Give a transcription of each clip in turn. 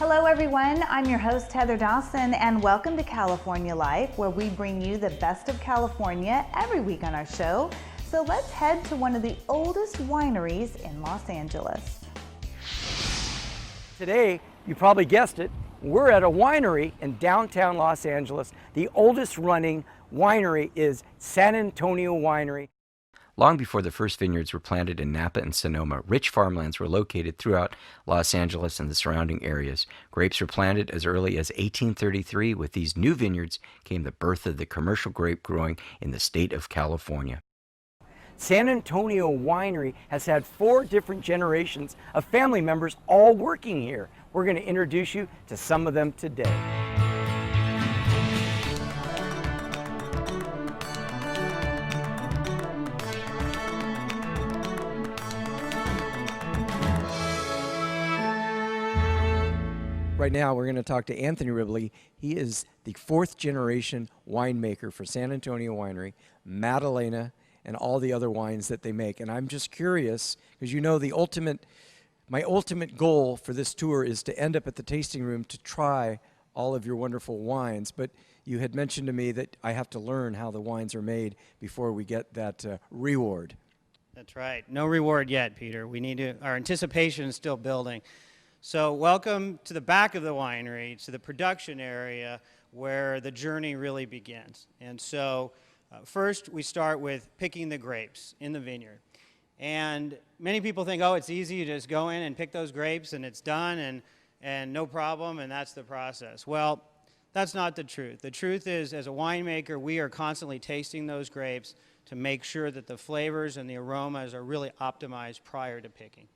Hello everyone, I'm your host Heather Dawson and welcome to California Life, where we bring you the best of California every week on our show. So let's head to one of the oldest wineries in Los Angeles. Today, you probably guessed it, we're at a winery in downtown Los Angeles. The oldest running winery is San Antonio Winery. Long before the first vineyards were planted in Napa and Sonoma, rich farmlands were located throughout Los Angeles and the surrounding areas. Grapes were planted as early as 1833. With these new vineyards came the birth of the commercial grape growing in the state of California. San Antonio Winery has had 4 different generations of family members all working here. We're going to introduce you to some of them today. Right now, we're going to talk to Anthony Ribley. He is the 4th generation winemaker for San Antonio Winery, Madalena, and all the other wines that they make. And I'm just curious, because you know my ultimate goal for this tour is to end up at the tasting room to try all of your wonderful wines. But you had mentioned to me that I have to learn how the wines are made before we get that reward. That's right. No reward yet, Peter. Our anticipation is still building. So welcome to the back of the winery, to the production area where the journey really begins. And so first we start with picking the grapes in the vineyard. And many people think, oh, it's easy, you just go in and pick those grapes and it's done and no problem, and that's the process. Well, that's not the truth. The truth is, as a winemaker, we are constantly tasting those grapes to make sure that the flavors and the aromas are really optimized prior to picking.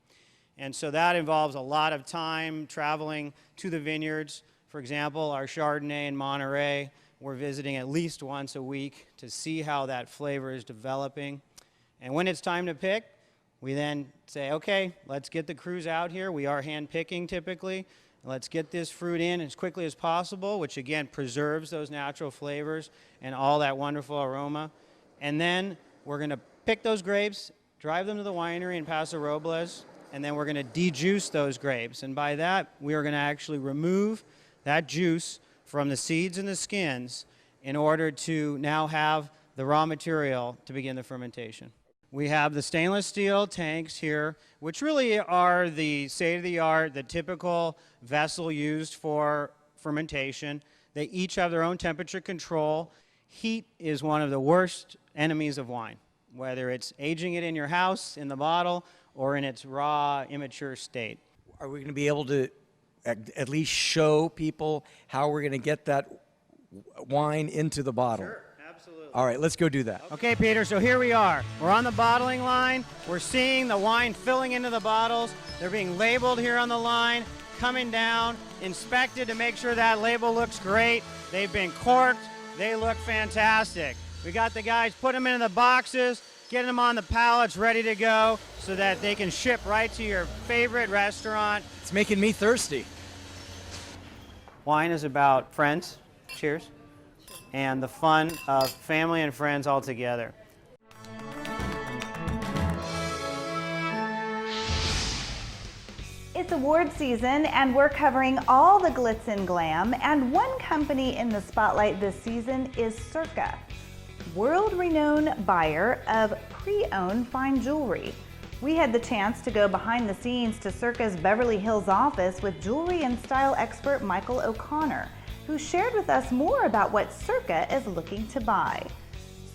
And so that involves a lot of time traveling to the vineyards. For example, our Chardonnay in Monterey, we're visiting at least once a week to see how that flavor is developing. And when it's time to pick, we then say, okay, let's get the crews out here. We are hand picking typically. Let's get this fruit in as quickly as possible, which again preserves those natural flavors and all that wonderful aroma. And then we're going to pick those grapes, drive them to the winery in Paso Robles, and then we're going to dejuice those grapes. And by that, we are going to actually remove that juice from the seeds and the skins in order to now have the raw material to begin the fermentation. We have the stainless steel tanks here, which really are the state-of-the-art, the typical vessel used for fermentation. They each have their own temperature control. Heat is one of the worst enemies of wine, whether it's aging it in your house, in the bottle, or in its raw, immature state. Are we going to be able to at least show people how we're going to get that wine into the bottle? Sure, absolutely. All right, let's go do that. Okay, Peter, so here we are. We're on the bottling line. We're seeing the wine filling into the bottles. They're being labeled here on the line, coming down, inspected to make sure that label looks great. They've been corked. They look fantastic. We got the guys putting them into the boxes, getting them on the pallets ready to go so that they can ship right to your favorite restaurant. It's making me thirsty. Wine is about friends, cheers, and the fun of family and friends all together. It's award season and we're covering all the glitz and glam, and one company in the spotlight this season is Circa, world-renowned buyer of pre-owned fine jewelry. We had the chance to go behind the scenes to Circa's Beverly Hills office with jewelry and style expert Michael O'Connor, who shared with us more about what Circa is looking to buy.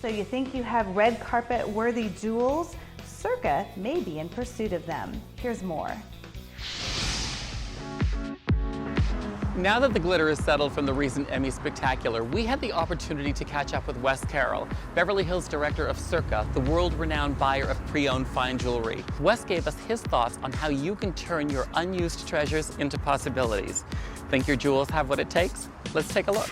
So you think you have red carpet worthy jewels? Circa may be in pursuit of them. Here's more. Now that the glitter is settled from the recent Emmy Spectacular, we had the opportunity to catch up with Wes Carroll, Beverly Hills director of Circa, the world-renowned buyer of pre-owned fine jewelry. Wes gave us his thoughts on how you can turn your unused treasures into possibilities. Think your jewels have what it takes? Let's take a look.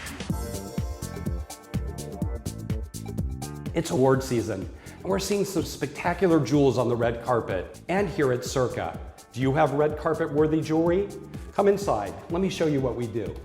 It's award season, and we're seeing some spectacular jewels on the red carpet and here at Circa. Do you have red carpet worthy jewelry? Come inside, let me show you what we do.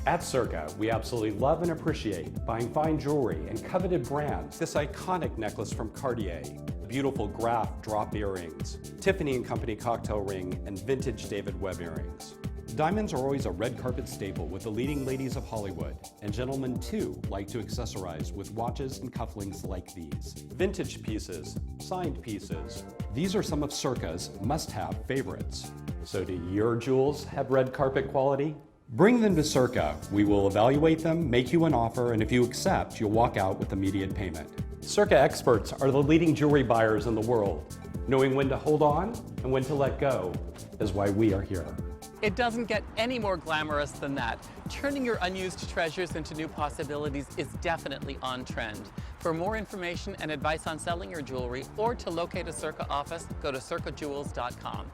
At Circa, we absolutely love and appreciate buying fine jewelry and coveted brands. This iconic necklace from Cartier, beautiful Graf drop earrings, Tiffany & Company cocktail ring, and vintage David Webb earrings. Diamonds are always a red carpet staple with the leading ladies of Hollywood, and gentlemen too like to accessorize with watches and cufflinks like these. Vintage pieces, signed pieces. These are some of Circa's must-have favorites. So do your jewels have red carpet quality? Bring them to Circa. We will evaluate them, make you an offer, and if you accept, you'll walk out with immediate payment. Circa experts are the leading jewelry buyers in the world. Knowing when to hold on and when to let go is why we are here. It doesn't get any more glamorous than that. Turning your unused treasures into new possibilities is definitely on trend. For more information and advice on selling your jewelry or to locate a Circa office, go to circajewels.com.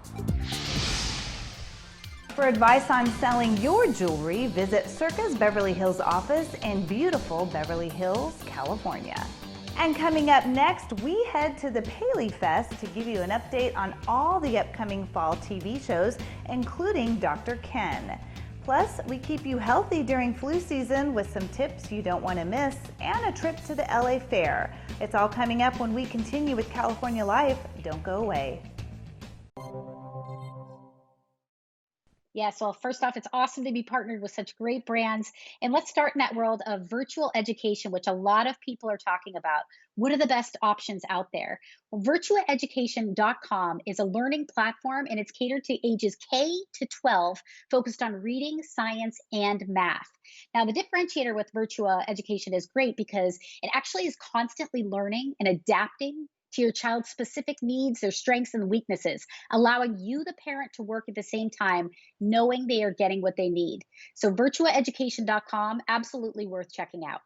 For advice on selling your jewelry, visit Circa's Beverly Hills office in beautiful Beverly Hills, California. And coming up next, we head to the Paley Fest to give you an update on all the upcoming fall TV shows, including Dr. Ken. Plus, we keep you healthy during flu season with some tips you don't want to miss and a trip to the LA Fair. It's all coming up when we continue with California Life. Don't go away. Yes, well, first off, it's awesome to be partnered with such great brands. And let's start in that world of virtual education, which a lot of people are talking about. What are the best options out there? Well, virtualeducation.com is a learning platform, and it's catered to ages K to 12, focused on reading, science, and math. Now, the differentiator with virtual education is great because it actually is constantly learning and adapting to your child's specific needs, their strengths and weaknesses, allowing you, the parent, to work at the same time, knowing they are getting what they need. So virtualeducation.com, absolutely worth checking out.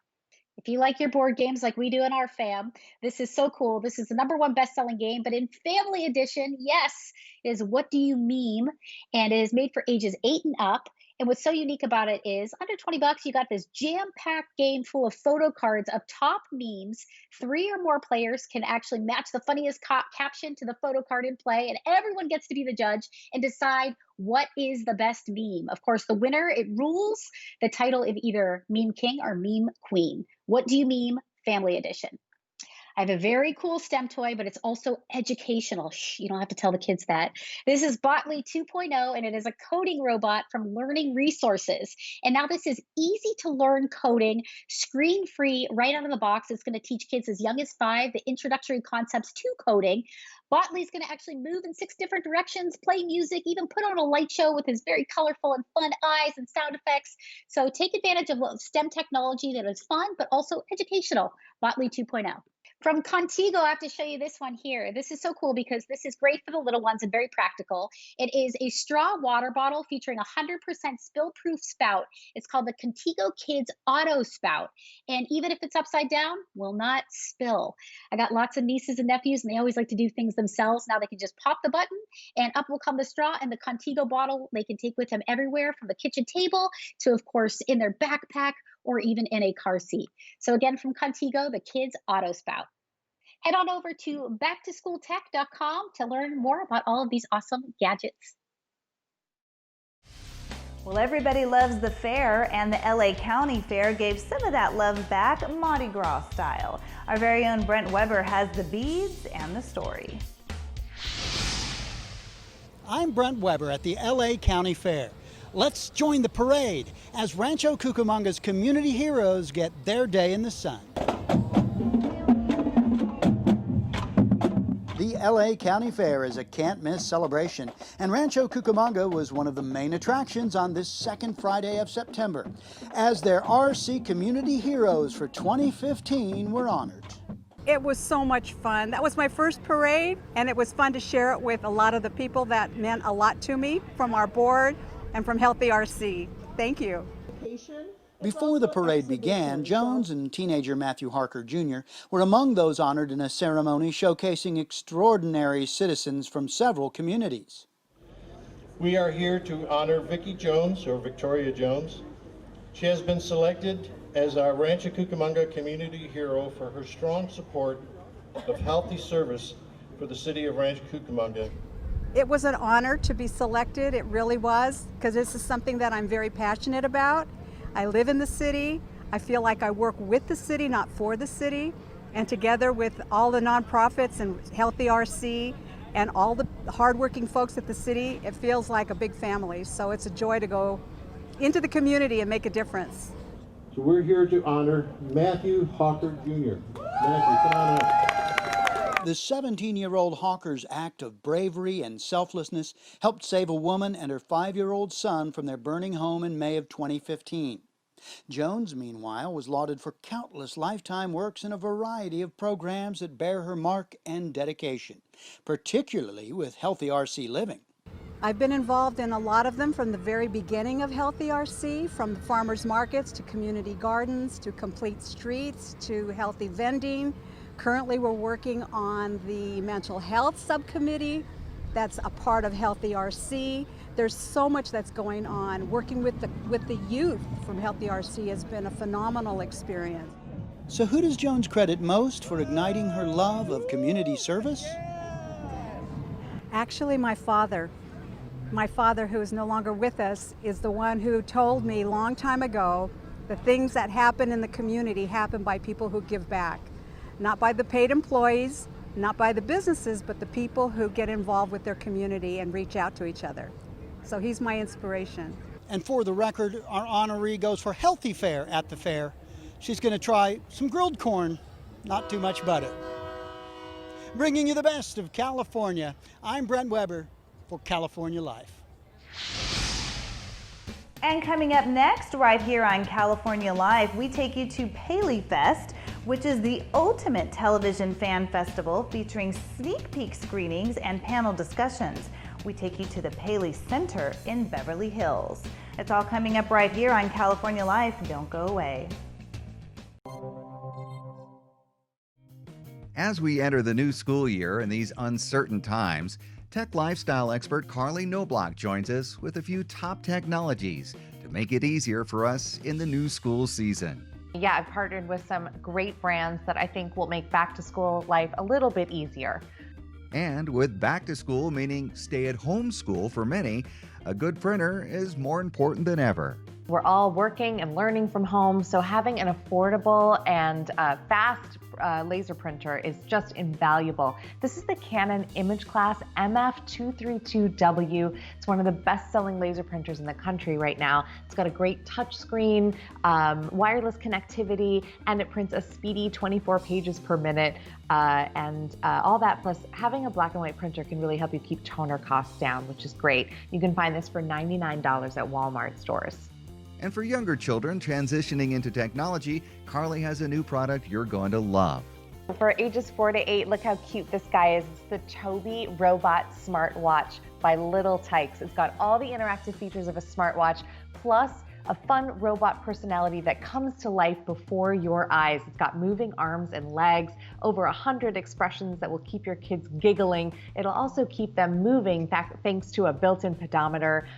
If you like your board games like we do in our fam, this is so cool. This is the #1 best-selling game, but in family edition, yes, is What Do You Meme? And it is made for ages 8 and up. And what's so unique about it is under 20 bucks, you got this jam-packed game full of photo cards of top memes. 3 or more players can actually match the funniest caption to the photo card in play, and everyone gets to be the judge and decide what is the best meme. Of course, the winner, it rules the title of either Meme King or Meme Queen. What Do You Meme? Family Edition. I have a very cool STEM toy, but it's also educational. Shh, you don't have to tell the kids that. This is Botley 2.0, and it is a coding robot from Learning Resources. And now this is easy to learn coding, screen-free, right out of the box. It's going to teach kids as young as 5 the introductory concepts to coding. Botley's going to actually move in 6 different directions, play music, even put on a light show with his very colorful and fun eyes and sound effects. So take advantage of STEM technology that is fun, but also educational. Botley 2.0. From Contigo, I have to show you this one here. This is so cool because this is great for the little ones and very practical. It is a straw water bottle featuring 100% spill-proof spout. It's called the Contigo Kids Auto Spout. And even if it's upside down, will not spill. I got lots of nieces and nephews, and they always like to do things themselves. Now they can just pop the button, and up will come the straw and the Contigo bottle they can take with them everywhere, from the kitchen table to, of course, in their backpack or even in a car seat. So again, from Contigo, the Kids Auto Spout. Head on over to backtoschooltech.com to learn more about all of these awesome gadgets. Well, everybody loves the fair, and the LA County Fair gave some of that love back Mardi Gras style. Our very own Brent Weber has the beads and the story. I'm Brent Weber at the LA County Fair. Let's join the parade as Rancho Cucamonga's community heroes get their day in the sun. The LA County Fair is a can't-miss celebration, and Rancho Cucamonga was one of the main attractions on this second Friday of September, as their RC Community Heroes for 2015 were honored. It was so much fun. That was my first parade, and it was fun to share it with a lot of the people that meant a lot to me from our board and from Healthy RC. Thank you. Before the parade began, Jones and teenager Matthew Harker Jr. were among those honored in a ceremony showcasing extraordinary citizens from several communities. We are here to honor Vicki Jones, or Victoria Jones. She has been selected as our Rancho Cucamonga Community Hero for her strong support of healthy service for the city of Rancho Cucamonga. It was an honor to be selected. It really was, because this is something that I'm very passionate about. I live in the city. I feel like I work with the city, not for the city. And together with all the nonprofits and Healthy RC and all the hardworking folks at the city, it feels like a big family. So it's a joy to go into the community and make a difference. So we're here to honor Matthew Hawker Jr. Matthew, come on up. The 17-year-old Hawker's act of bravery and selflessness helped save a woman and her 5-year-old son from their burning home in May of 2015. Jones, meanwhile, was lauded for countless lifetime works in a variety of programs that bear her mark and dedication, particularly with Healthy RC Living. I've been involved in a lot of them from the very beginning of Healthy RC, from farmers markets to community gardens to complete streets to healthy vending. Currently, we're working on the mental health subcommittee that's a part of Healthy RC. There's so much that's going on. Working with the youth from Healthy RC has been a phenomenal experience. So who does Jones credit most for igniting her love of community service? Actually, my father. My father, who is no longer with us, is the one who told me a long time ago the things that happen in the community happen by people who give back. Not by the paid employees, not by the businesses, but the people who get involved with their community and reach out to each other. So he's my inspiration. And for the record, our honoree goes for healthy fare at the fair. She's going to try some grilled corn, not too much butter. Bringing you the best of California, I'm Brent Weber for California Life. And coming up next, right here on California Live, we take you to Paley Fest, which is the ultimate television fan festival featuring sneak peek screenings and panel discussions. We take you to the Paley Center in Beverly Hills. It's all coming up right here on California Live. Don't go away. As we enter the new school year in these uncertain times, tech lifestyle expert Carley Knobloch joins us with a few top technologies to make it easier for us in the new school season. Yeah, I've partnered with some great brands that I think will make back to school life a little bit easier. And with back to school meaning stay at home school for many, a good printer is more important than ever. We're all working and learning from home, so having an affordable and fast laser printer is just invaluable. This is the Canon Image Class MF232W. It's one of the best-selling laser printers in the country right now. It's got a great touch screen, wireless connectivity, and it prints a speedy 24 pages per minute. All that, plus having a black and white printer can really help you keep toner costs down, which is great. You can find this for $99 at Walmart stores. And for younger children transitioning into technology, Carley has a new product you're going to love. For ages 4 to 8, look how cute this guy is. It's the Toby Robot Smartwatch by Little Tykes. It's got all the interactive features of a smartwatch, plus a fun robot personality that comes to life before your eyes. It's got moving arms and legs, over 100 expressions that will keep your kids giggling. It'll also keep them moving thanks to a built-in pedometer,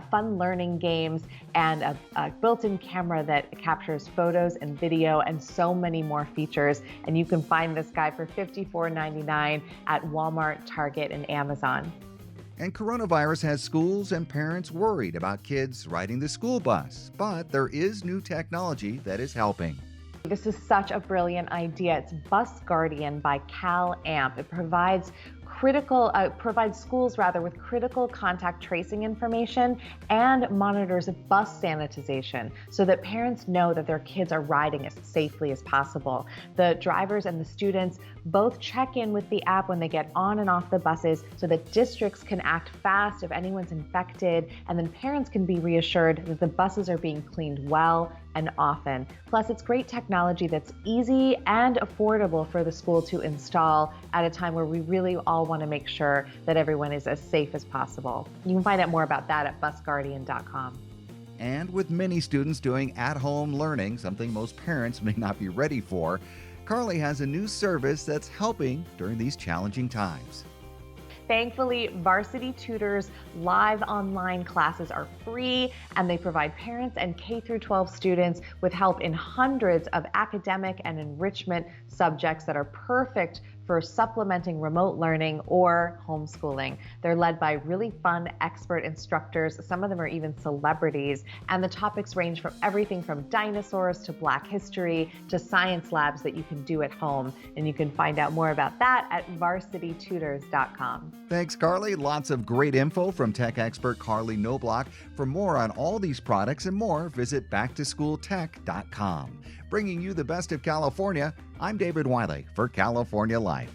fun learning games, and a built-in camera that captures photos and video and so many more features. And you can find this guy for $54.99 at Walmart, Target, and Amazon. And coronavirus has schools and parents worried about kids riding the school bus, but there is new technology that is helping. This is such a brilliant idea. It's Bus Guardian by CalAmp. It provides schools with critical contact tracing information and monitors bus sanitization so that parents know that their kids are riding as safely as possible. The drivers and the students both check in with the app when they get on and off the buses so that districts can act fast if anyone's infected, and then parents can be reassured that the buses are being cleaned well and often. Plus, it's great technology that's easy and affordable for the school to install at a time where we really all want to make sure that everyone is as safe as possible. You can find out more about that at busguardian.com. And with many students doing at-home learning, something most parents may not be ready for, Carley has a new service that's helping during these challenging times. Thankfully, Varsity Tutors live online classes are free, and they provide parents and K-12 students with help in hundreds of academic and enrichment subjects that are perfect for supplementing remote learning or homeschooling. They're led by really fun expert instructors. Some of them are even celebrities, and the topics range from everything from dinosaurs to Black history to science labs that you can do at home. And you can find out more about that at varsitytutors.com. Thanks, Carly. Lots of great info from tech expert Carley Knobloch. For more on all these products and more, visit backtoschooltech.com. Bringing you the best of California, I'm David Wiley for California Life.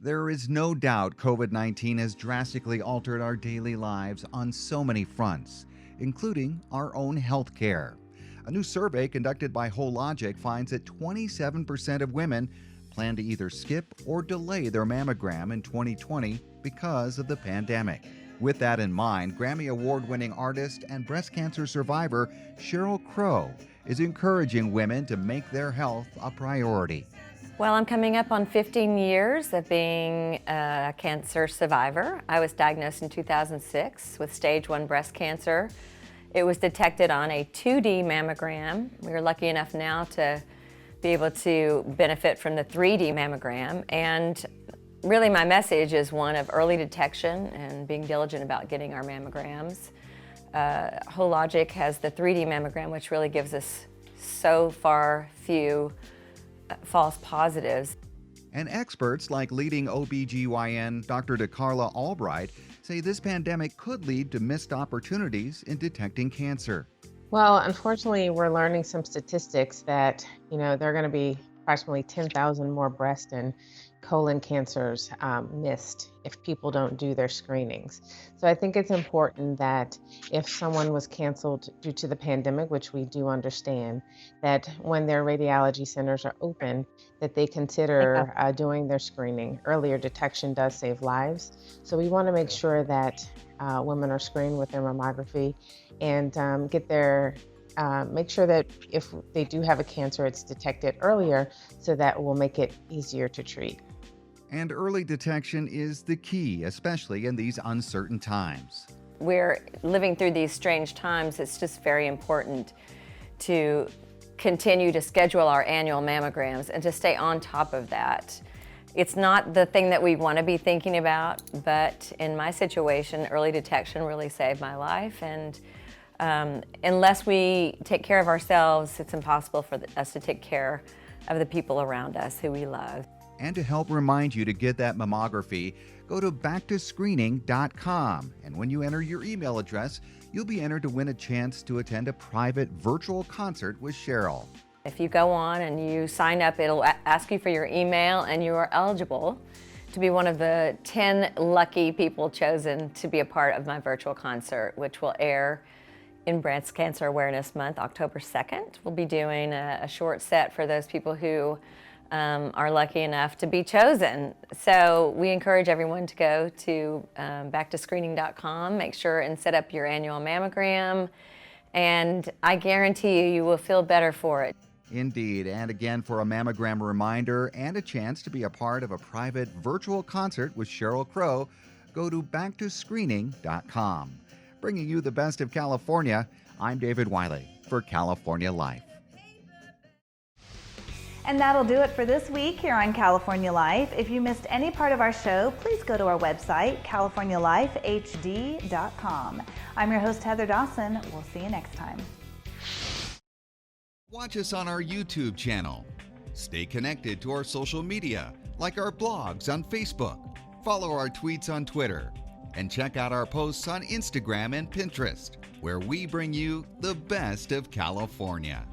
There is no doubt COVID-19 has drastically altered our daily lives on so many fronts, including our own health care. A new survey conducted by Hologic finds that 27% of women plan to either skip or delay their mammogram in 2020 because of the pandemic. With that in mind, Grammy Award-winning artist and breast cancer survivor Sheryl Crow is encouraging women to make their health a priority. Well, I'm coming up on 15 years of being a cancer survivor. I was diagnosed in 2006 with stage 1 breast cancer. It was detected on a 2D mammogram. We were lucky enough now to be able to benefit from the 3D mammogram. And really my message is one of early detection and being diligent about getting our mammograms. Hologic has the 3D mammogram, which really gives us so far few false positives. And experts like leading OBGYN Dr. DeCarla Albright say this pandemic could lead to missed opportunities in detecting cancer. Well, unfortunately, we're learning some statistics that, there are going to be approximately 10,000 more breast and colon cancers missed if people don't do their screenings. So I think it's important that if someone was canceled due to the pandemic, which we do understand, that when their radiology centers are open, that they consider doing their screening. Earlier detection does save lives. So we want to make sure that women are screened with their mammography and make sure that if they do have a cancer, it's detected earlier, so that will make it easier to treat. And early detection is the key, especially in these uncertain times. We're living through these strange times. It's just very important to continue to schedule our annual mammograms and to stay on top of that. It's not the thing that we want to be thinking about, but in my situation, early detection really saved my life. And unless we take care of ourselves, it's impossible for us to take care of the people around us who we love. And to help remind you to get that mammography, go to backtoscreening.com. And when you enter your email address, you'll be entered to win a chance to attend a private virtual concert with Sheryl. If you go on and you sign up, it'll ask you for your email, and you are eligible to be one of the 10 lucky people chosen to be a part of my virtual concert, which will air in Breast Cancer Awareness Month, October 2nd. We'll be doing a short set for those people who are lucky enough to be chosen. So we encourage everyone to go to backtoscreening.com, make sure and set up your annual mammogram, and I guarantee you will feel better for it. Indeed, and again, for a mammogram reminder and a chance to be a part of a private virtual concert with Sheryl Crow, go to backtoscreening.com. Bringing you the best of California, I'm David Wiley for California Life. And that'll do it for this week here on California Life. If you missed any part of our show, please go to our website, californialifehd.com. I'm your host, Heather Dawson. We'll see you next time. Watch us on our YouTube channel. Stay connected to our social media, like our blogs on Facebook. Follow our tweets on Twitter. And check out our posts on Instagram and Pinterest, where we bring you the best of California.